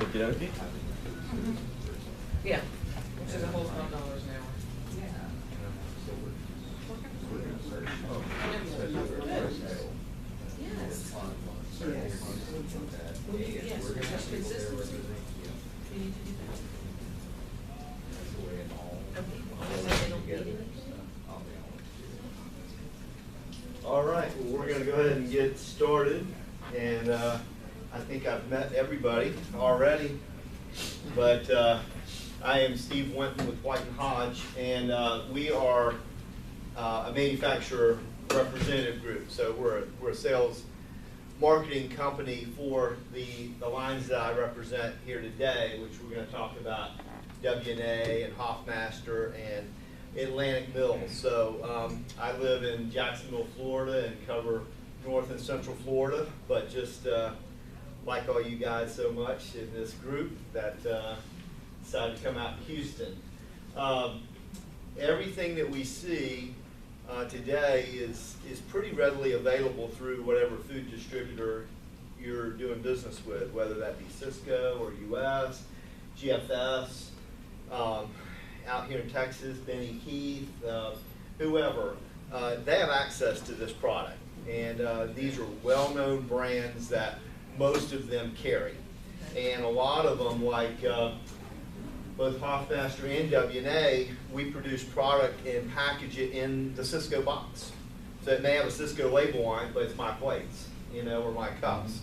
Okey dokey. Yeah, which is a whole $12 an hour. Yes. Yes, just consistency. We need to do that. Okay. They don't need it. All right, well, we're gonna go ahead and get started, and I think I've met everybody already, but I am Steve Winton with White & Hodge, and we are a manufacturer representative group, so we're a sales marketing company for the lines that I represent here today, which we're gonna talk about W&A and Hoffmaster and Atlantic Mills. So I live in Jacksonville, Florida, and cover North and Central Florida, but just like all you guys so much in this group that decided to come out to Houston. Everything that we see today is pretty readily available through whatever food distributor you're doing business with, whether that be Cisco or US, GFS, out here in Texas, Benny Keith, whoever, they have access to this product. And these are well-known brands that most of them carry. And a lot of them, like both Hoffmaster and W&A, we produce product and package it in the Cisco box. So it may have a Cisco label on it, but it's my plates, or my cups.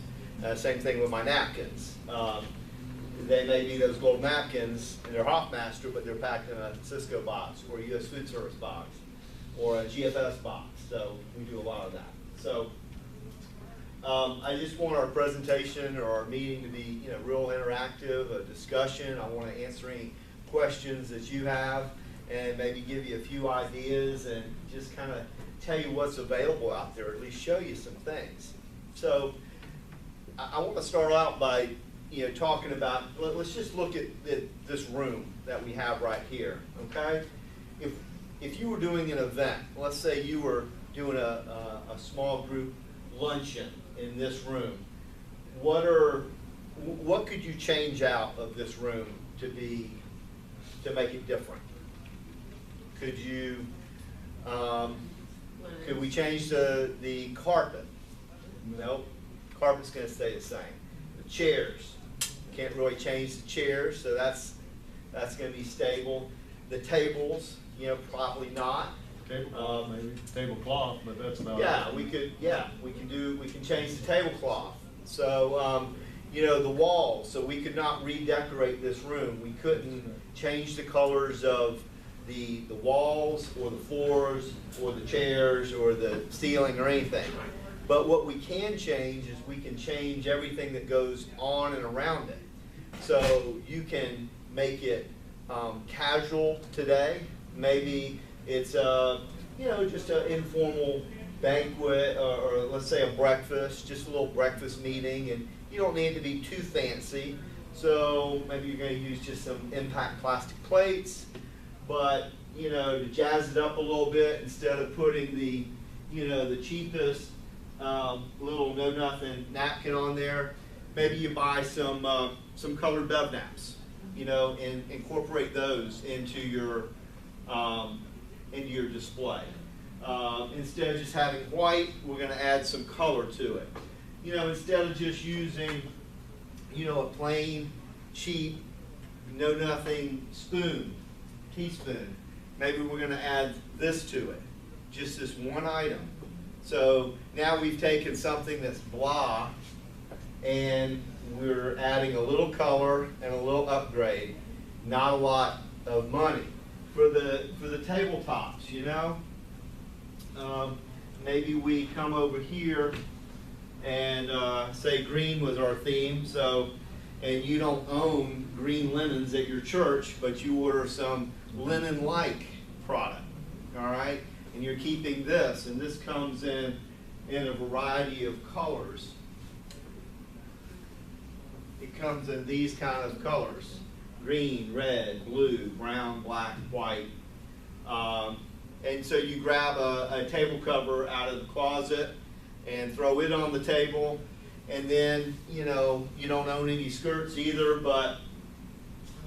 Same thing with my napkins. They may be those gold napkins, and they're Hoffmaster, but they're packed in a Cisco box, or a US Food Service box, or a GFS box. So we do a lot of that. So I just want our presentation or our meeting to be, real interactive, a discussion. I want to answer any questions that you have, and maybe give you a few ideas, and just kind of tell you what's available out there, at least show you some things. So I want to start out by talking about, let's just look at this room that we have right here, okay? If you were doing an event, let's say you were doing a small group luncheon in this room, what could you change out of this room to make it different? Could you, could we change the carpet? Nope, carpet's gonna stay the same. The chairs, can't really change the chairs, so that's going to be stable. The tables, probably not. Tablecloth, maybe tablecloth, but that's about it. We can change the tablecloth. So the walls, so we could not redecorate this room. We couldn't change the colors of the walls or the floors or the chairs or the ceiling or anything. But what we can change is we can change everything that goes on and around it. So you can make it casual today. Maybe it's just an informal banquet, or let's say a breakfast, just a little breakfast meeting, and you don't need to be too fancy. So maybe you're going to use just some impact plastic plates, but to jazz it up a little bit, instead of putting the the cheapest little know-nothing napkin on there, maybe you buy some colored bev naps, and incorporate those into your display. Instead of just having white, we're going to add some color to it. Instead of just using, a plain, cheap, know-nothing spoon, teaspoon, maybe we're going to add this to it, just this one item. So now we've taken something that's blah, and we're adding a little color and a little upgrade, not a lot of money. For the tabletops, maybe we come over here and say green was our theme, and you don't own green linens at your church, but you order some linen-like product, all right? And you're keeping this, and this comes in a variety of colors. It comes in these kind of colors: green, red, blue, brown, black, white. And so you grab a table cover out of the closet and throw it on the table, and then, you know, you don't own any skirts either, but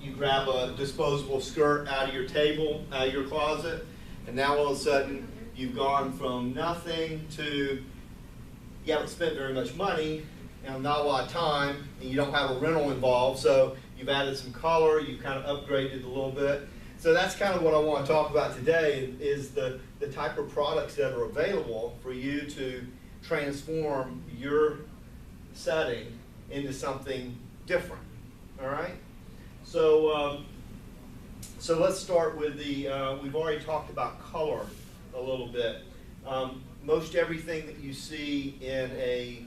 you grab a disposable skirt out of your table, out of your closet, and now all of a sudden you've gone from nothing to, you haven't spent very much money, and not a lot of time, and you don't have a rental involved, so you've added some color, you've kind of upgraded a little bit. So that's kind of what I want to talk about today, is the type of products that are available for you to transform your setting into something different, all right? So, so let's start with the, we've already talked about color a little bit. Most everything that you see in a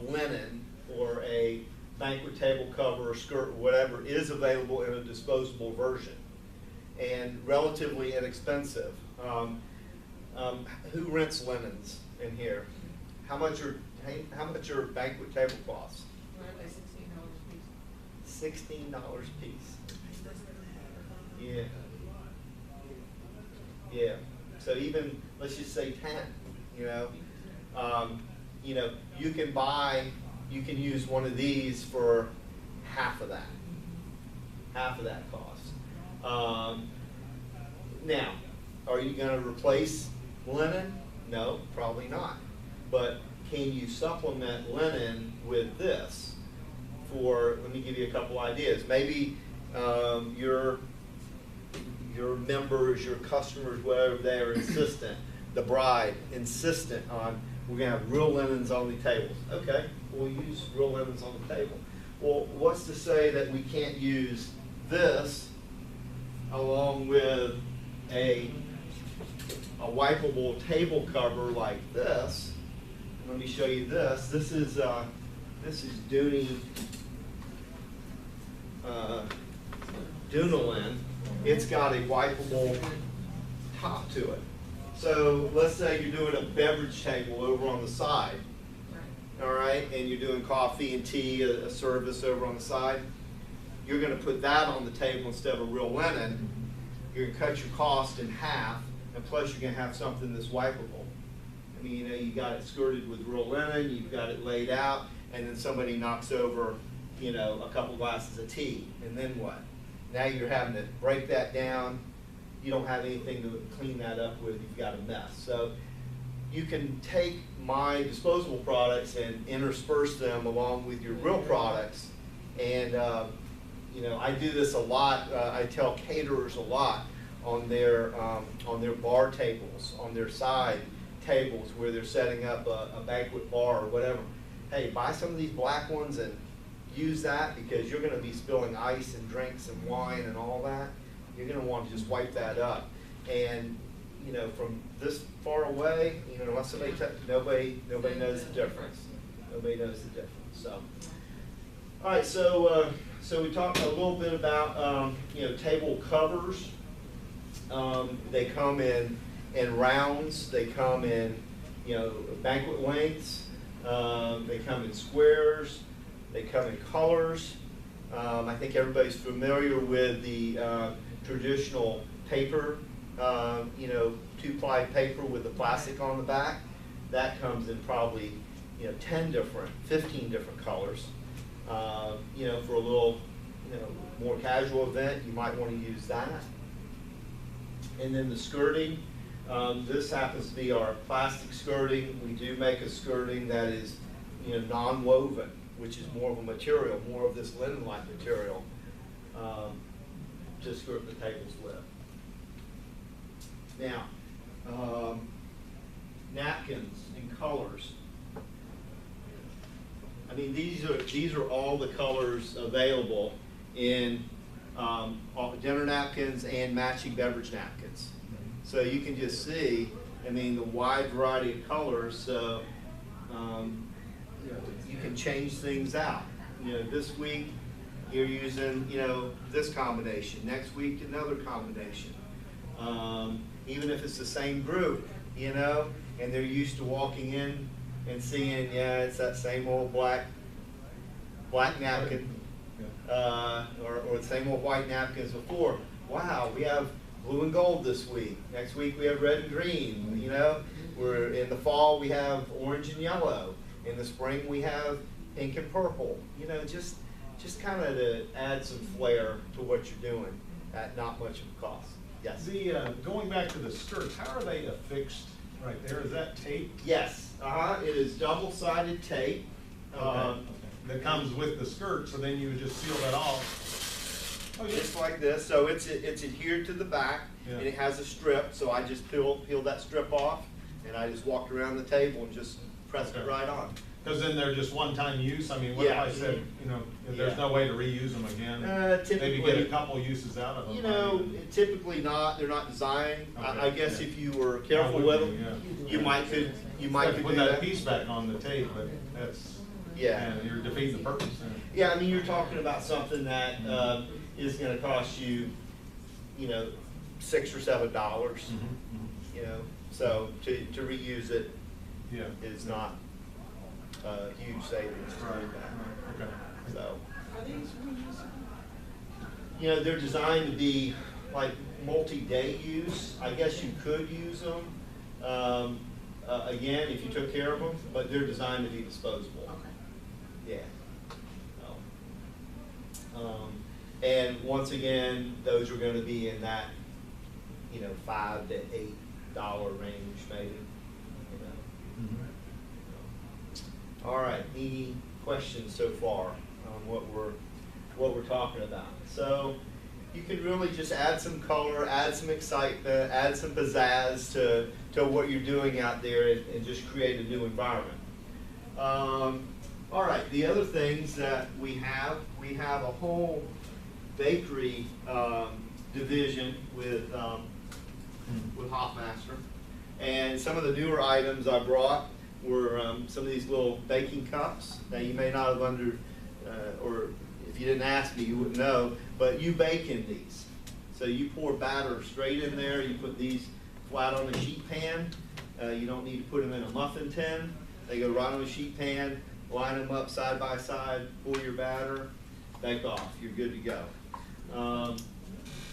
linen or a banquet table cover or skirt or whatever is available in a disposable version and relatively inexpensive. Who rents linens in here? How much are banquet tablecloths? Like $16 a piece. $16 a piece. Yeah. Yeah. So even, let's just say 10, you know. You can buy, you can use one of these for half of that cost. Now, are you going to replace linen? No, probably not. But can you supplement linen with this? Let me give you a couple ideas. Maybe your members, your customers, whatever, they are insistent, the bride insistent on, we're going to have real linens on the tables. Okay, we'll use real linens on the table. Well, what's to say that we can't use this along with a wipeable table cover like this? Let me show you this. This is Dooney Dunolin. It's got a wipeable top to it. So let's say you're doing a beverage table over on the side, all right, and you're doing coffee and tea, a service over on the side. You're going to put that on the table instead of a real linen. You're going to cut your cost in half, and plus you're going to have something that's wipeable. I mean, you know, you got it skirted with real linen, you've got it laid out, and then somebody knocks over, you know, a couple glasses of tea, and then what? Now you're having to break that down. You don't have anything to clean that up with. You've got a mess. So you can take my disposable products and intersperse them along with your real products. And you know, I do this a lot. I tell caterers a lot on their bar tables, on their side tables where they're setting up a banquet bar or whatever. Hey, buy some of these black ones and use that, because you're going to be spilling ice and drinks and wine and all that. You're going to want to just wipe that up. And, you know, from this far away, you know, unless somebody nobody knows the difference. Nobody knows the difference. So, all right. So, so we talked a little bit about you know, table covers. They come in rounds. They come in, you know, banquet lengths. They come in squares. They come in colors. I think everybody's familiar with the traditional paper, you know, 2-ply paper with the plastic on the back. That comes in probably, you know, 10 different, 15 different colors. You know, for a little, you know, more casual event, you might want to use that. And then the skirting. This happens to be our plastic skirting. We do make a skirting that is, you know, non-woven, which is more of a material, more of this linen-like material, to skirt the tables with. Now, napkins and colors. I mean, these are all the colors available in dinner napkins and matching beverage napkins. So you can just see, I mean, the wide variety of colors. So you can change things out. You know, this week you're using, you know, this combination. Next week another combination. Even if it's the same group, you know, and they're used to walking in and seeing, yeah, it's that same old black napkin, or the same old white napkins before. Wow, we have blue and gold this week. Next week we have red and green. You know, we're in the fall we have orange and yellow. In the spring, we have pink and purple, you know, just kind of to add some flair to what you're doing at not much of a cost. Yes? Going back to the skirts, how are they affixed right there? Is that tape? Yes, it is double-sided tape. Okay. That comes with the skirt, so then you would just seal that off. Oh, yeah. Just like this, so it's adhered to the back, and it has a strip, so I just peeled that strip off, and I just walked around the table and just pressed it right on. Because then they're just one-time use. I mean, what if I said, you know, if there's no way to reuse them again? Maybe get a couple uses out of them. You know, typically not. They're not designed. Okay. I guess if you were careful with them, you might could put do that piece back on the tape, but that's you're defeating the purpose. Yeah, I mean, you're talking about something that is going to cost you, you know, $6 or $7. You know, so to reuse it is not a huge savings to do that. Okay. So, Are these reusable? you know, they're designed to be like multi-day use. I guess you could use them, again, if you took care of them, but they're designed to be disposable. Okay. Yeah. And once again, those are going to be in that, you know, $5 to $8 range, maybe. You know. All right. Any questions so far on what we're talking about? So you can really just add some color, add some excitement, add some pizzazz to what you're doing out there, and just create a new environment. All right, the other things that we have a whole bakery division with Hofmaster, and some of the newer items I brought were some of these little baking cups. Now you may not have or if you didn't ask me, you wouldn't know, but you bake in these. So you pour batter straight in there. You put these flat on a sheet pan. You don't need to put them in a muffin tin. They go right on a sheet pan. Line them up side by side, pour your batter, bake off. You're good to go.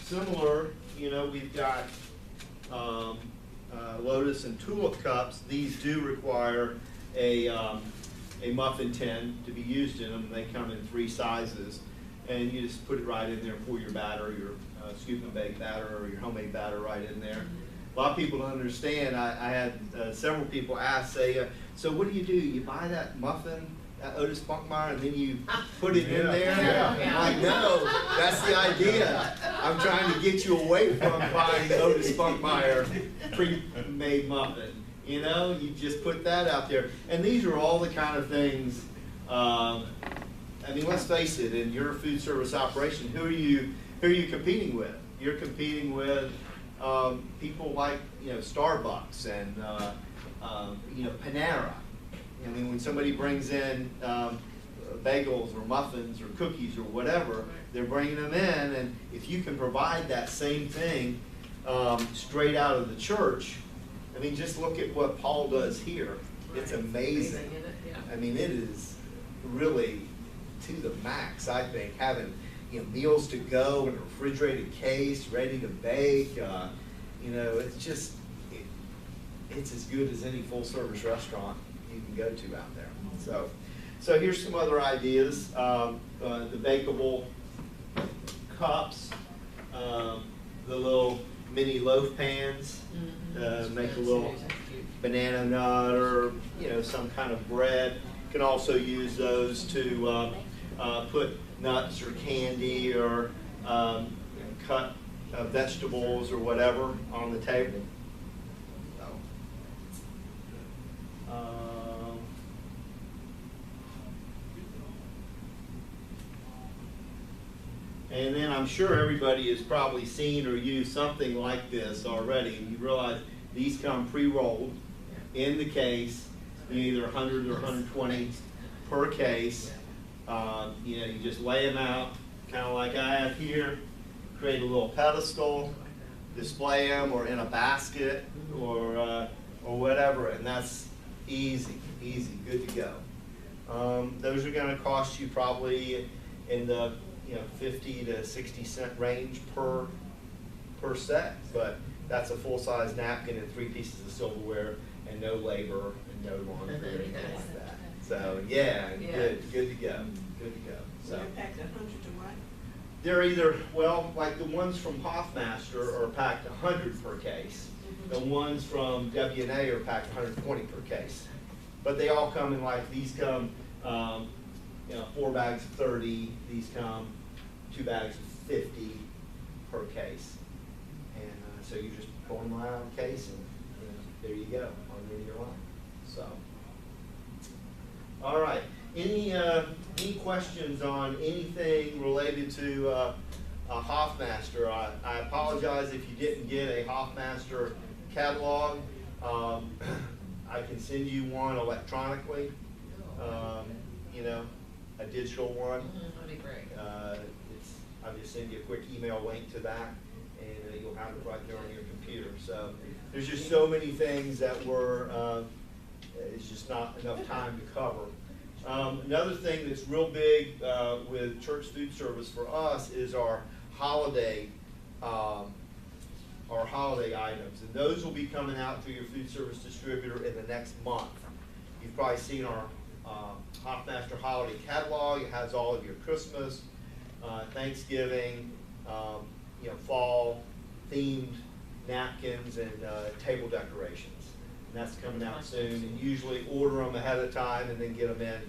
Similar, you know, we've got Lotus and Tulip cups. These do require a muffin tin to be used in them. They come in 3 sizes, and you just put it right in there, pour your batter, your scoop and bake batter, or your homemade batter right in there. A lot of people don't understand. I had several people say, so what do? You buy that muffin at Otis Spunkmeyer and then you put it in there? I'm like, no, that's the idea. I'm trying to get you away from buying Otis Spunkmeyer pre-made muffin. You know, you just put that out there. And these are all the kind of things, I mean, let's face it, in your food service operation, who are you competing with? You're competing with people like, you know, Starbucks and, you know, Panera. I mean, when somebody brings in bagels or muffins or cookies or whatever, they're bringing them in, and if you can provide that same thing straight out of the church, I mean, just look at what Paul does here. It's amazing. I mean, it is really to the max, I think, having, you know, meals to go in a refrigerated case, ready to bake. You know, it's just, it's as good as any full-service restaurant you can go to out there. So here's some other ideas. The bakeable cups, the little mini loaf pans, make a little banana nut or, you know, some kind of bread. You can also use those to put nuts or candy or cut vegetables or whatever on the table. And then I'm sure everybody has probably seen or used something like this already. And you realize these come pre-rolled in the case, either 100 or 120 per case. You know, you just lay them out, kind of like I have here. Create a little pedestal, display them, or in a basket, or whatever, and that's easy, good to go. Those are going to cost you probably in the 50 to 60 cent range per set, but that's a full-size napkin and 3 pieces of silverware and no labor and no laundry or anything like that. So, yeah, Yeah. good to go, good to go, So so. they're packed 100 to what? They're either, well, like the ones from Hoffmaster are packed 100 per case. The ones from W&A are packed 120 per case. But they all come in like, these come, 4 bags of 30, these come 2 bags of 50 per case. And so you just pull them right out of the case and there you go, on the end of your line, so. All right, any questions on anything related to a Hoffmaster? I apologize if you didn't get a Hoffmaster catalog. I can send you one electronically, a digital one. That'd be great. I'll just send you a quick email link to that, and you'll have it right there on your computer. So there's just so many things that it's just not enough time to cover. Another thing that's real big with church food service for us is our holiday items, and those will be coming out through your food service distributor in the next month. You've probably seen our Hoffmaster holiday catalog. It has all of your Christmas, Thanksgiving, fall themed napkins and table decorations. And that's coming out soon, and usually order them ahead of time and then get them in,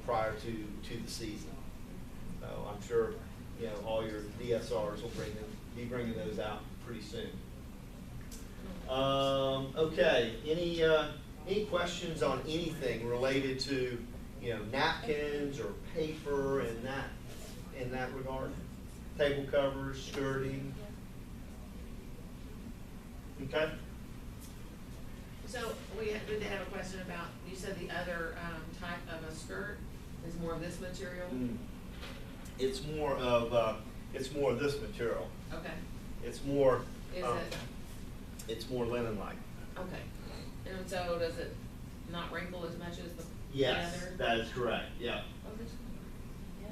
prior to the season. So I'm sure, all your DSRs will be bringing those out pretty soon. Okay, any questions on anything related to, napkins or paper in that regard? Table covers, skirting? Okay. So we did have a question about, you said the other type of a skirt is more of this material? It's more of this material. Okay. It's more. Is it? It's more linen-like. Okay. And so does it not wrinkle as much as the Yes, other? that is correct. Yeah. Oh, that's cool. Yeah.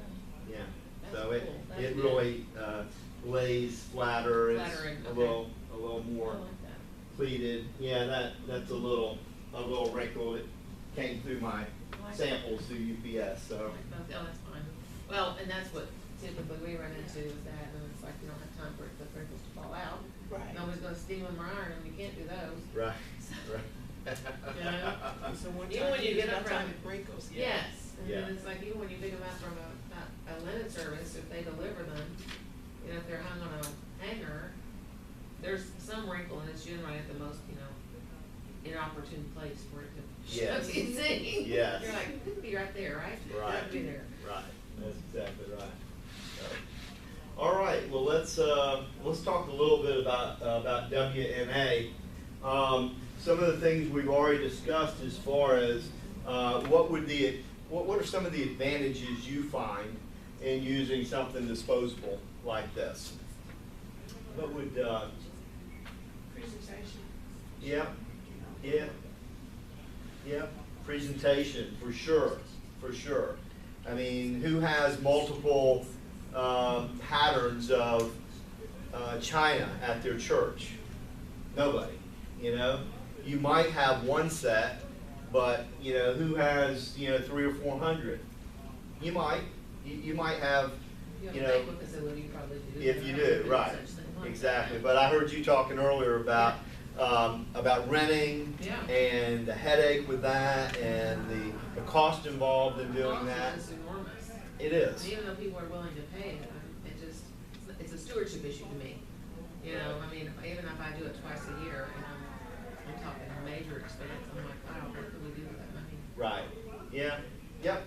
Yeah. That's So cool. That's it good. really lays flatter. It's Flattering, a okay. little more I like that. pleated. Yeah, that's a little wrinkle. It came through my samples through UPS. So. Oh, that's fine. Well, and that's what typically we run into is that, and it's like you don't have time for the wrinkles to fall out. Right. Nobody's gonna steam them or iron them, you can't do those. Right. Right. You know? So one Even time when you get them time from, it wrinkles. yes, and Yeah. then it's like even when you pick them up from a linen service, if they deliver them, if they're hung on a hanger, there's some wrinkle and it's generally at the most, inopportune place for it to Yes. be seen. Yes. You're like, it could be right there, right? It Right. could be there. Right. That's exactly right. So, all right. Well, let's talk a little bit about WNA. Some of the things we've already discussed as far as what are some of the advantages you find in using something disposable like this? What would Presentation. yeah. Presentation, for sure. I mean, who has multiple patterns of china at their church? Nobody, You might have one set, but, who has, 300 or 400? You might. You might have, You have a banquet facility, you probably do. if you There do, might be right, such thing like exactly. that. But I heard you talking earlier about renting Yeah. and the headache with that and the cost involved in doing Cost that. is enormous. It is. And even though people are willing to pay it, it's a stewardship issue to me. Even if I do it twice a year, and I'm talking a major expense, I'm like, wow, what could we do with that money? Right. Yeah. Yep.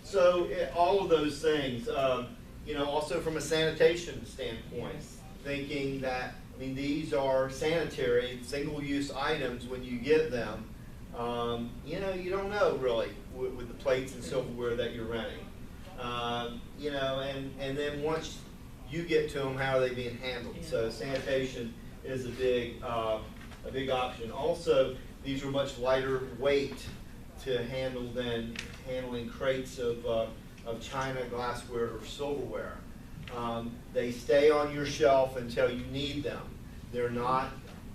So all of those things, also from a sanitation standpoint, Yes. thinking that, these are sanitary, single-use items when you get them. You don't know really with the plates and silverware that you're renting. And then once you get to them, how are they being handled? So sanitation is a big option. Also, these are much lighter weight to handle than handling crates of china, glassware, or silverware. They stay on your shelf until you need them. They're not,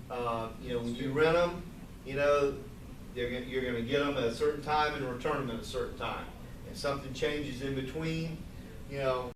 when you rent them, you're gonna get them at a certain time and return them at a certain time. If something changes in between, you know,